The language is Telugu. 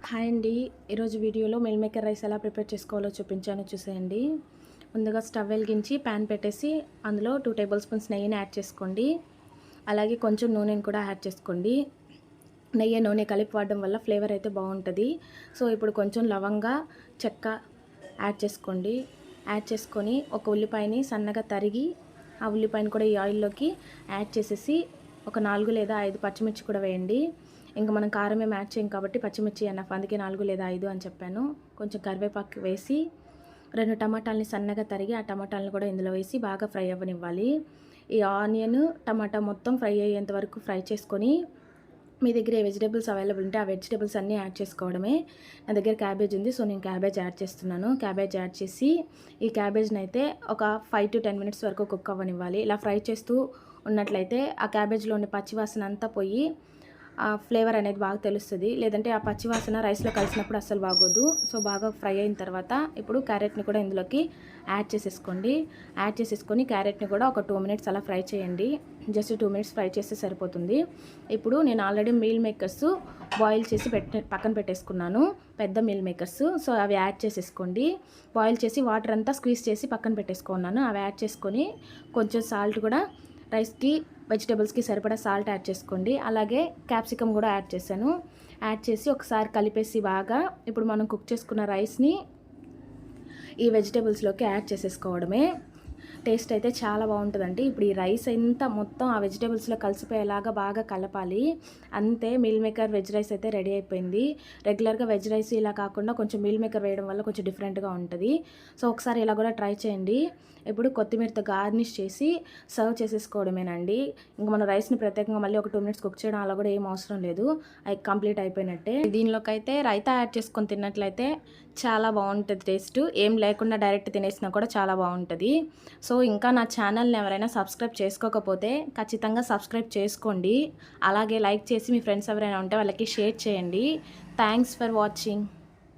హాయ్ అండి. ఈరోజు వీడియోలో మిల్ మేకర్ రైస్ ఎలా ప్రిపేర్ చేసుకోవాలో చూపించాను, చూసేయండి. ముందుగా స్టవ్ వెలిగించి ప్యాన్ పెట్టేసి అందులో 2 టేబుల్ స్పూన్స్ నెయ్యిని యాడ్ చేసుకోండి. అలాగే కొంచెం నూనెని కూడా యాడ్ చేసుకోండి. నెయ్యి నూనె కలిపి వాడడం వల్ల ఫ్లేవర్ అయితే బాగుంటుంది. సో ఇప్పుడు కొంచెం లవంగా చెక్క యాడ్ చేసుకోండి. యాడ్ చేసుకొని ఒక ఉల్లిపాయని సన్నగా తరిగి ఆ ఉల్లిపాయని కూడా ఈ ఆయిల్లోకి యాడ్ చేసేసి ఒక 4 లేదా 5 పచ్చిమిర్చి కూడా వేయండి. ఇంకా మనం కారం ఏం యాడ్ చేయం కాబట్టి పచ్చిమిర్చి ఎనఫ్, అందుకే 4 లేదా 5 అని చెప్పాను. కొంచెం కరివేపాకు వేసి 2 టమాటాలని సన్నగా తరిగి ఆ టమాటాలను కూడా ఇందులో వేసి బాగా ఫ్రై అవ్వనివ్వాలి. ఈ ఆనియన్ టమాటా మొత్తం ఫ్రై అయ్యేంత వరకు ఫ్రై చేసుకొని మీ దగ్గర ఏ వెజిటేబుల్స్ అవైలబుల్ ఉంటే ఆ వెజిటేబుల్స్ అన్నీ యాడ్ చేసుకోవడమే. నా దగ్గర క్యాబేజ్ ఉంది, సో నేను క్యాబేజ్ యాడ్ చేస్తున్నాను. క్యాబేజ్ యాడ్ చేసి ఈ క్యాబేజ్ని అయితే ఒక 5 to 10 మినిట్స్ వరకు కుక్ అవ్వనివ్వాలి. ఇలా ఫ్రై చేస్తూ ఉన్నట్లయితే ఆ క్యాబేజ్లోని పచ్చివాసన అంతా పోయి ఆ ఫ్లేవర్ అనేది బాగా తెలుస్తుంది. లేదంటే ఆ పచ్చివాసన రైస్లో కలిసినప్పుడు అస్సలు బాగోదు. సో బాగా ఫ్రై అయిన తర్వాత ఇప్పుడు క్యారెట్ని కూడా ఇందులోకి యాడ్ చేసేసుకోండి. యాడ్ చేసేసుకొని క్యారెట్ని కూడా ఒక 2 మినిట్స్ అలా ఫ్రై చేయండి. జస్ట్ 2 మినిట్స్ ఫ్రై చేస్తే సరిపోతుంది. ఇప్పుడు నేను ఆల్రెడీ మీల్ మేకర్స్ బాయిల్ చేసి పక్కన పెట్టేసుకున్నాను, పెద్ద మీల్ మేకర్స్. సో అవి యాడ్ చేసేసుకోండి. బాయిల్ చేసి వాటర్ అంతా స్క్వీజ్ చేసి పక్కన పెట్టేసుకున్నాను. అవి యాడ్ చేసుకొని కొంచెం సాల్ట్ కూడా రైస్కి వెజిటేబుల్స్కి సరిపడా సాల్ట్ యాడ్ చేసుకోండి. అలాగే క్యాప్సికమ్ కూడా యాడ్ చేశాను. యాడ్ చేసి ఒకసారి కలిపేసి బాగా ఇప్పుడు మనం కుక్ చేసుకున్న రైస్ని ఈ వెజిటేబుల్స్లోకి యాడ్ చేసేసుకోవడమే. టేస్ట్ అయితే చాలా బాగుంటుందండి. ఇప్పుడు ఈ రైస్ అంతా మొత్తం ఆ వెజిటేబుల్స్లో కలిసిపోయేలాగా బాగా కలపాలి. అంతే, మీల్ మేకర్ వెజ్ రైస్ అయితే రెడీ అయిపోయింది. రెగ్యులర్గా వెజ్ రైస్ ఇలా కాకుండా కొంచెం మీల్ మేకర్ వేయడం వల్ల కొంచెం డిఫరెంట్గా ఉంటుంది. సో ఒకసారి ఇలా కూడా ట్రై చేయండి. ఇప్పుడు కొత్తిమీరతో గార్నిష్ చేసి సర్వ్ చేసేసుకోవడమేనండి. ఇంకా మనం రైస్ని ప్రత్యేకంగా మళ్ళీ ఒక 2 మినిట్స్ కుక్ చేయడం అలా కూడా ఏం అవసరం లేదు. అది కంప్లీట్ అయిపోయినట్టే. దీనిలోకి అయితే రైతా యాడ్ చేసుకొని తిన్నట్లయితే చాలా బాగుంటుంది. టేస్ట్ ఏం లేకుండా డైరెక్ట్ తినేసినా కూడా చాలా బాగుంటుంది. సో ఇంకా నా ఛానల్ని ఎవరైనా సబ్స్క్రైబ్ చేసుకోకపోతే ఖచ్చితంగా సబ్స్క్రైబ్ చేసుకోండి. అలాగే లైక్ చేసి మీ ఫ్రెండ్స్ ఎవరైనా ఉంటే వాళ్ళకి షేర్ చేయండి. Thanks for watching.